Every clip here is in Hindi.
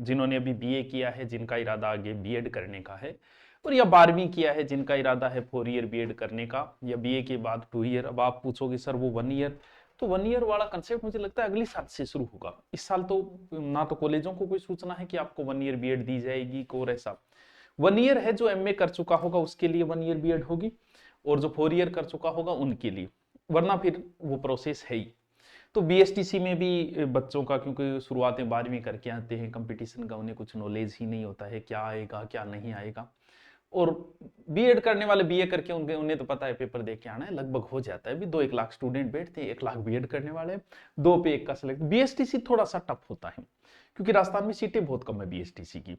जिन्होंने अभी बीए किया है, जिनका इरादा आगे बीएड करने का है, और या 12वीं किया है जिनका इरादा है 4 ईयर बीएड करने का, या बीए के बाद 2 ईयर। अब आप पूछोगे सर वो 1 ईयर, तो 1 ईयर वाला कंसेप्ट मुझे लगता है अगले साल से शुरू होगा। इस साल तो ना तो कॉलेजों को कोई सूचना है कि आपको 1 ईयर बीएड दी जाएगी, और ऐसा 1 ईयर है जो एमए कर चुका होगा उसके लिए 1 ईयर बीएड होगी, और जो 4 ईयर कर चुका होगा उनके लिए, वरना फिर वो प्रोसेस है ही। तो बीएसटीसी में भी बच्चों का, क्योंकि शुरुआत में 12वीं करके आते हैं, कंपटीशन का उन्हें कुछ नॉलेज ही नहीं होता है, क्या आएगा क्या नहीं आएगा। और बीएड करने वाले बीए करके उन्हें तो पता है पेपर दे के आना है, लगभग हो जाता है। भी 2-1 लाख स्टूडेंट बैठते हैं, 1 लाख बीएड करने वाले, 2 पे 1 का सिलेक्ट। बीएसटीसी थोड़ा सा टफ होता है क्योंकि राजस्थान में सीटें बहुत कम है बीएसटीसी की।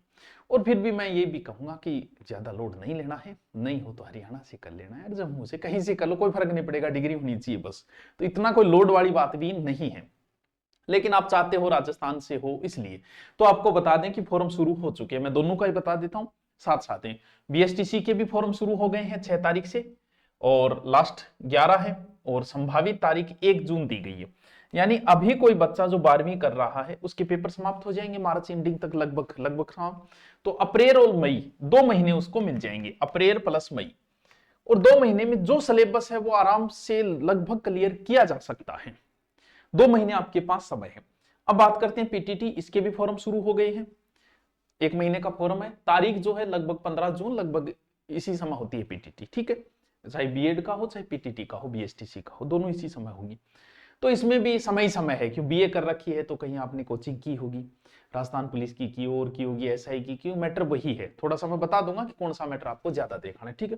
और फिर भी मैं ये भी कहूंगा कि ज्यादा लोड नहीं लेना है, नहीं हो तो हरियाणा से कर लेना है, जम्मू से कहीं से कर लो, कोई फर्क नहीं पड़ेगा, डिग्री होनी चाहिए बस। तो इतना कोई लोड वाली बात भी नहीं है। लेकिन आप चाहते हो राजस्थान से हो, इसलिए तो आपको बता दें कि फॉर्म शुरू हो चुके हैं। मैं दोनों का ही बता देता हूं साथ साथ हैं। बीएसटीसी के भी फॉर्म शुरू हो गए हैं 6 तारीख से, और लास्ट 11 है, और संभावित तारीख 1 जून दी गई है। यानी अभी कोई बच्चा जो 12वीं कर रहा है उसके पेपर समाप्त हो जाएंगे मार्च एंडिंग तक, लगभग हाँ। तो अप्रैल और मई 2 महीने उसको मिल जाएंगे, अप्रैल प्लस मई, और 2 महीने में जो सिलेबस है वो आराम से लगभग क्लियर किया जा सकता है। 2 महीने आपके पास समय है। अब बात करते हैं पीटीटी, इसके भी फॉर्म शुरू हो गए हैं। 1 महीने का फॉर्म है, तारीख जो है लगभग 15 जून, लगभग इसी समय होती है पीटीटी, ठीक है। चाहे बीएड का हो चाहे पीटीटी का हो, बीएसटीसी का हो, दोनों इसी समय होगी। तो इसमें भी समय ही समय है, क्यों बीए कर रखी है तो कहीं आपने कोचिंग की होगी, राजस्थान पुलिस की और की होगी, एसआई की, मैटर वही है। थोड़ा सा मैं बता दूंगा कि कौन सा मैटर आपको ज्यादा देखना है, ठीक है।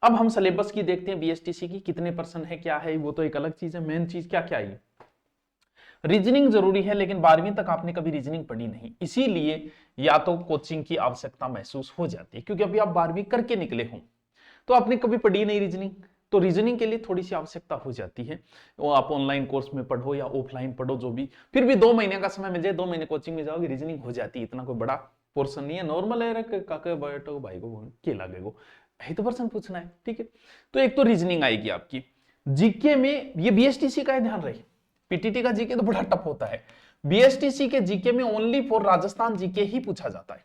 अब हम सिलेबस की देखते हैं, बीएसटीसी की कितने % है, क्या है, वो तो एक अलग चीज है। मेन चीज क्या क्या है, रीजनिंग जरूरी है, लेकिन 12वीं तक आपने कभी रीजनिंग पढ़ी नहीं, इसीलिए या तो कोचिंग की आवश्यकता महसूस हो जाती है, क्योंकि अभी आप 12वीं करके निकले हो तो आपने कभी पढ़ी नहीं रीजनिंग, तो रीजनिंग के लिए थोड़ी सी आवश्यकता हो जाती है। वो आप ऑनलाइन कोर्स में पढ़ो या ऑफलाइन पढ़ो, जो भी, फिर भी 2 महीने का समय मिल जाए, 2 महीने कोचिंग में जाओगे, रीजनिंग हो जाती है। इतना कोई बड़ा पोर्सन नहीं है, नॉर्मल है। काके बैठो भाई को के लागेगो, यही तो पर्सन पूछना है, ठीक है। तो एक तो रीजनिंग आएगी आपकी। जीके में ये बीएसटीसी का ध्यान रहे, पीटीटी का जीके तो बड़ा टफ होता है, बीएसटीसी के जीके में ओनली फॉर राजस्थान जीके ही पूछा जाता है,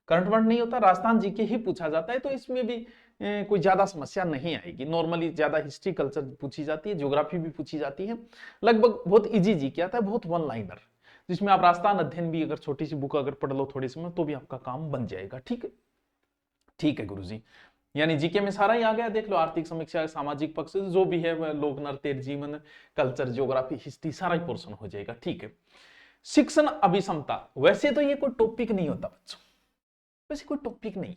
करंट वर्ड नहीं होता, राजस्थान जीके ही पूछा जाता है। तो इसमें भी कोई ज्यादा समस्या नहीं आएगी। नॉर्मली ज्यादा हिस्ट्री कल्चर पूछी जाती है, ज्योग्राफी भी पूछी जाती है, लगभग बहुत इजी जीके आता है, बहुत वन लाइनर, जिसमें आप राजस्थान अध्ययन भी अगर छोटी सी बुक अगर पढ़ लो थोड़ी सी में, तो भी आपका काम बन जाएगा, ठीक है। ठीक है गुरुजी, यानी जीके में सारा ही आ गया, देख लो, आर्थिक समीक्षा, सामाजिक पक्ष जो भी है, लोक नृत्य, जीवन, कल्चर, ज्योग्राफी, हिस्ट्री, सारा ही पोर्शन हो जाएगा, ठीक है। शिक्षण अभिक्षमता, वैसे तो ये कोई टॉपिक नहीं होता बच्चों, वैसे कोई टॉपिक नहीं।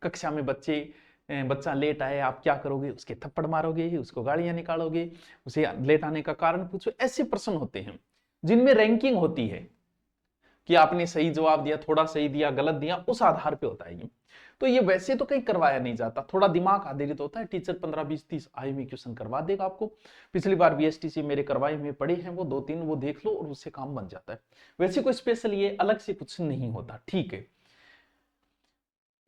कक्षा में बच्चा लेट आए, आप क्या करोगे, उसके थप्पड़ मारोगे, उसको गालियां निकालोगे, उसे लेट आने का कारण पूछो, ऐसे प्रश्न होते हैं जिनमें रैंकिंग होती है कि आपने सही जवाब दिया, थोड़ा सही दिया, गलत दिया, उस आधार पे होता है ये। तो ये वैसे तो कहीं करवाया नहीं जाता, थोड़ा दिमाग आधारित होता है। टीचर 15, 20, 30 आईएमपी क्वेश्चन करवा देगा आपको। पिछली बार बीएसटीसी मेरे करवाए में पड़े हैं वो 2-3, वो देख लो और उससे काम बन जाता है। वैसे कोई स्पेशल ये अलग से कुछ नहीं होता, ठीक है।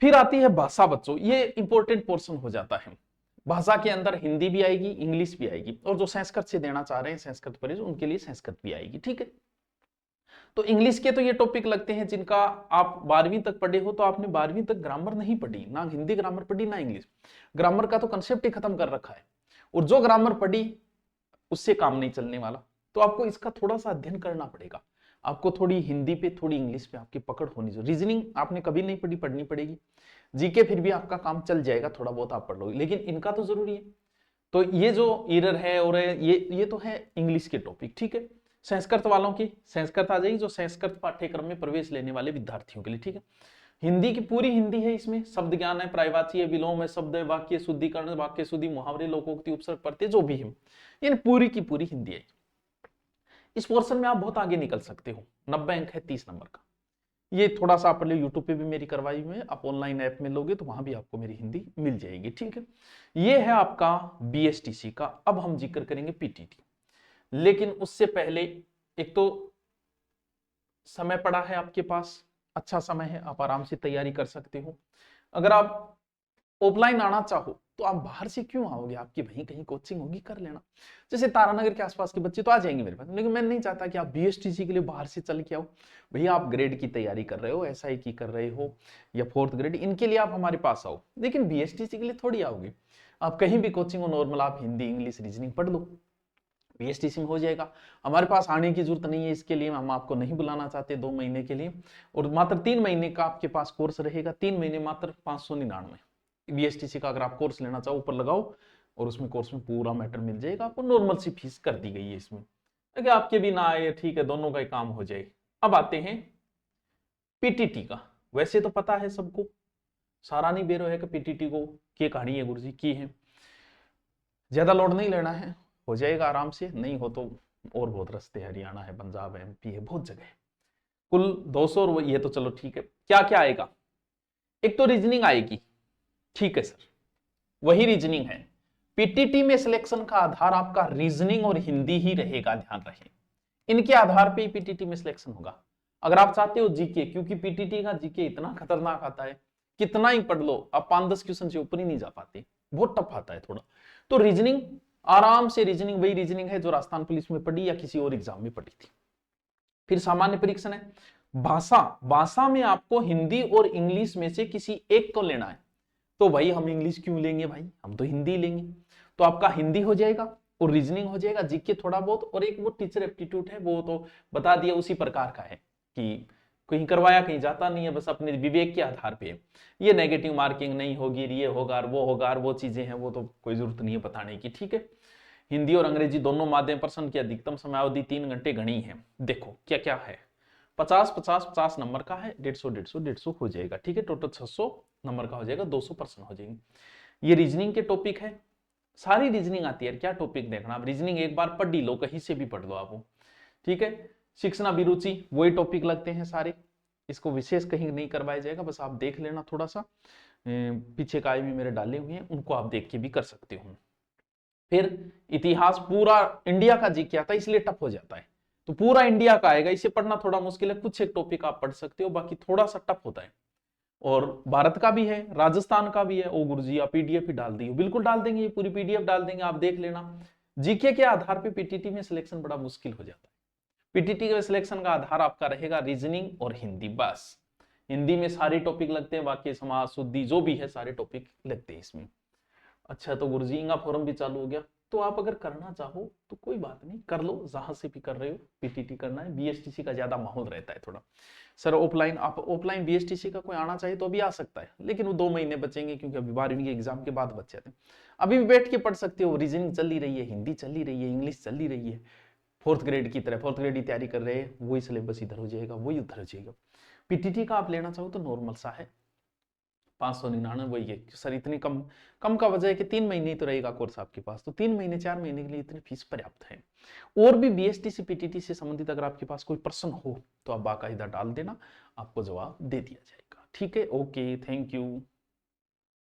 फिर आती है भाषा बच्चों, ये इंपॉर्टेंट पोर्शन हो जाता है। भाषा के अंदर हिंदी भी आएगी, इंग्लिश भी आएगी, और जो संस्कृत से देना चाह रहे हैं संस्कृत पर, उनके लिए संस्कृत भी आएगी, ठीक है। तो इंग्लिश के तो ये टॉपिक लगते हैं जिनका आप 12वीं तक पढ़े हो, तो आपने 12वीं तक ग्रामर नहीं पढ़ी, ना हिंदी ग्रामर पढ़ी ना इंग्लिश ग्रामर का, तो कंसेप्ट ही खत्म कर रखा है। और जो ग्रामर पढ़ी उससे काम नहीं चलने वाला, तो आपको इसका थोड़ा सा अध्ययन करना पड़ेगा। आपको थोड़ी हिंदी पे थोड़ी इंग्लिश पे आपकी पकड़ होनी चाहिए। रीजनिंग आपने कभी नहीं पढ़ी, पढ़नी पड़ेगी। जीके फिर भी आपका काम चल जाएगा, थोड़ा बहुत आप पढ़ लोगे, लेकिन इनका तो जरूरी है। तो ये जो एरर है और ये तो है इंग्लिश के टॉपिक, ठीक है। संस्कृत वालों की संस्कृत आ जाएगी, जो संस्कृत पाठ्यक्रम में प्रवेश लेने वाले विद्यार्थियों के लिए, ठीक है। हिंदी की पूरी हिंदी है, इसमें शब्द ज्ञान है, पर्यायवाची है, विलोम है, शब्द है, वाक्य शुद्धिकरण, वाक्य शुद्धि, मुहावरे, लोकोक्ति, उपसर्ग, प्रत्यय, जो भी है, यानी पूरी की पूरी हिंदी है। इस पोर्शन में आप बहुत आगे निकल सकते हो। 90 अंक है 30 नंबर का। ये थोड़ा सा आप यूट्यूब पे भी मेरी करवाई हुई है, आप ऑनलाइन ऐप में लोगे तो वहां भी आपको मेरी हिंदी मिल जाएगी, ठीक है। ये है आपका बीएसटीसी का। अब हम जिक्र करेंगे पीटीटी, लेकिन उससे पहले एक तो समय पड़ा है आपके पास, अच्छा समय है, आप आराम से तैयारी कर सकते हो। अगर आप ऑफलाइन आना चाहो तो आप बाहर से क्यों आओगे, आपकी वहीं कहीं कोचिंग होगी, कर लेना। जैसे तारानगर के आसपास के बच्चे तो आ जाएंगे मेरे पास, लेकिन मैं नहीं चाहता कि आप बीएसटीसी के लिए बाहर से चल के आओ। भैया आप ग्रेड की तैयारी कर रहे हो, एसआई की कर रहे हो या 4th ग्रेड, इनके लिए आप हमारे पास आओ, लेकिन बीएसटीसी के लिए थोड़ी आओगे। आप कहीं भी कोचिंग हो नॉर्मल, आप हिंदी इंग्लिश रीजनिंग पढ़ लो, बीएसटीसी में हो जाएगा। हमारे पास आने की जरूरत नहीं है, इसके लिए हम आपको नहीं बुलाना चाहते 2 महीने के लिए, और मात्र 3 महीने का आपके पास कोर्स रहेगा। 3 महीने मात्र 599 बीएसटीसी का अगर आप कोर्स लेना चाहो ऊपर लगाओ, और उसमें कोर्स में पूरा मैटर मिल जाएगा आपको। नॉर्मल सी फीस कर दी गई है इसमें, अगर आपके भी ना आए ठीक है, दोनों का ही काम हो जाए। अब आते हैं पीटीटी का। वैसे तो पता है सबको, सारा नहीं बेरो है कि पीटीटी को क्या कहानी है गुरुजी की है, ज्यादा लोड नहीं लेना है, हो जाएगा आराम से। नहीं हो तो और बहुत रास्ते, हरियाणा है, पंजाब है, एमपी है, बहुत जगह है। कुल 200, और ये तो चलो ठीक है। क्या क्या आएगा, एक तो रीजनिंग आएगी, ठीक है सर, वही रीजनिंग है। पीटीटी में सिलेक्शन का आधार आपका रीजनिंग और हिंदी ही रहेगा, ध्यान रहे, इनके आधार पे ही पीटीटी में सिलेक्शन होगा। अगर आप चाहते हो जीके, क्योंकि पीटीटी का जीके इतना खतरनाक आता है, कितना ही पढ़ लो आप 5-10 क्वेश्चन से ऊपर ही नहीं जा पाते, बहुत टफ आता है थोड़ा। तो रीजनिंग आराम से, रीजनिंग वही रीजनिंग है जो राजस्थान पुलिस में पढ़ी या किसी और एग्जाम में पढ़ी थी। फिर सामान्य परीक्षण है। भाषा, भाषा में आपको हिंदी और इंग्लिश में से किसी एक को लेना है। तो भाई हम इंग्लिश क्यों लेंगे भाई, हम तो हिंदी लेंगे। तो आपका हिंदी हो जाएगा और रीजनिंग हो जाएगा, जीके थोड़ा बहुत, और एक वो टीचर एप्टीट्यूड है, वो तो बता दिया उसी प्रकार का है कि कहीं करवाया कहीं जाता नहीं है, बस अपने विवेक के आधार पे। ये नेगेटिव मार्किंग नहीं होगी, ये होगा और वो होगा और वो चीजें हैं, वो तो कोई जरूरत नहीं है बताने की, ठीक है। हिंदी और अंग्रेजी दोनों माध्यम प्रश्न की अधिकतम समयावधि 3 घंटे गणी है। देखो क्या क्या है, 50-50-50 नंबर का है, 150-150-150 हो जाएगा, ठीक है। टोटल 600 नंबर का हो जाएगा, 200 प्रश्न हो जाएंगे। ये रीजनिंग के टॉपिक है, सारी रीजनिंग आती है। क्या टॉपिक देखना, आप रीजनिंग एक बार पढ़ लो, कहीं से भी पढ़ लो आप, ठीक है। शिक्षण अभिरुचि, वही टॉपिक लगते हैं सारे, इसको विशेष कहीं नहीं करवाया जाएगा, बस आप देख लेना थोड़ा सा, पीछे काय भी मेरे डाले हुए हैं, उनको आप देख के भी कर सकते हो। फिर इतिहास, पूरा इंडिया का जीके आता है, इसलिए टफ हो जाता है, तो पूरा इंडिया का आएगा, इसे पढ़ना थोड़ा मुश्किल है, कुछ एक टॉपिक आप पढ़ सकते हो, बाकी थोड़ा सा टफ होता है। और भारत का भी है, राजस्थान का भी है। ओ गुरुजी आप पीडीएफ ही डाल दिए, बिल्कुल डाल देंगे, ये पूरी पीडीएफ डाल देंगे, आप देख लेना। जीके के आधार पे पीटीटी में सिलेक्शन बड़ा मुश्किल हो जाता है। पीटीटी के सिलेक्शन का आधार आपका रहेगा रीजनिंग और हिंदी, बस। हिंदी में सारे टॉपिक लगते हैं, बाकी समाज शुद्धि जो भी है सारे टॉपिक लगते हैं इसमें। अच्छा तो गुरुजी इंगा फॉरम भी चालू हो गया, तो आप अगर करना चाहो तो कोई बात नहीं, कर लो, जहां से भी कर रहे हो। पीटीटी करना है, बीएसटीसी का ज्यादा माहौल रहता है थोड़ा। सर ऑफलाइन, आप ऑफलाइन बीएसटीसी का कोई आना चाहिए तो अभी आ सकता है, लेकिन वो 2 महीने बचेंगे, क्योंकि अभी 12वीं के एग्जाम के बाद बच जाते हैं। अभी भी बैठ के पढ़ सकते हो, रीजनिंग चल ही रही है, हिंदी चल ही रही है, इंग्लिश चल ही रही है। 4th ग्रेड की तरह 4th ग्रेड की तैयारी कर रहे हैं, वही सिलेबस इधर हो जाएगा, वही उधर हो जाएगा। पीटीटी का आप लेना चाहो तो नॉर्मल सा है, 599 वही है। सर इतनी कम, कम का वजह है कि 3 महीने ही तो रहेगा कोर्स आपके पास, तो 3 महीने 4 महीने के लिए इतनी फीस पर्याप्त है। और भी बीएसटीसी पीटीटी से संबंधित अगर आपके पास कोई प्रश्न हो तो आप बाकायदा डाल देना, आपको जवाब दे दिया जाएगा, ठीक है। Okay, thank you.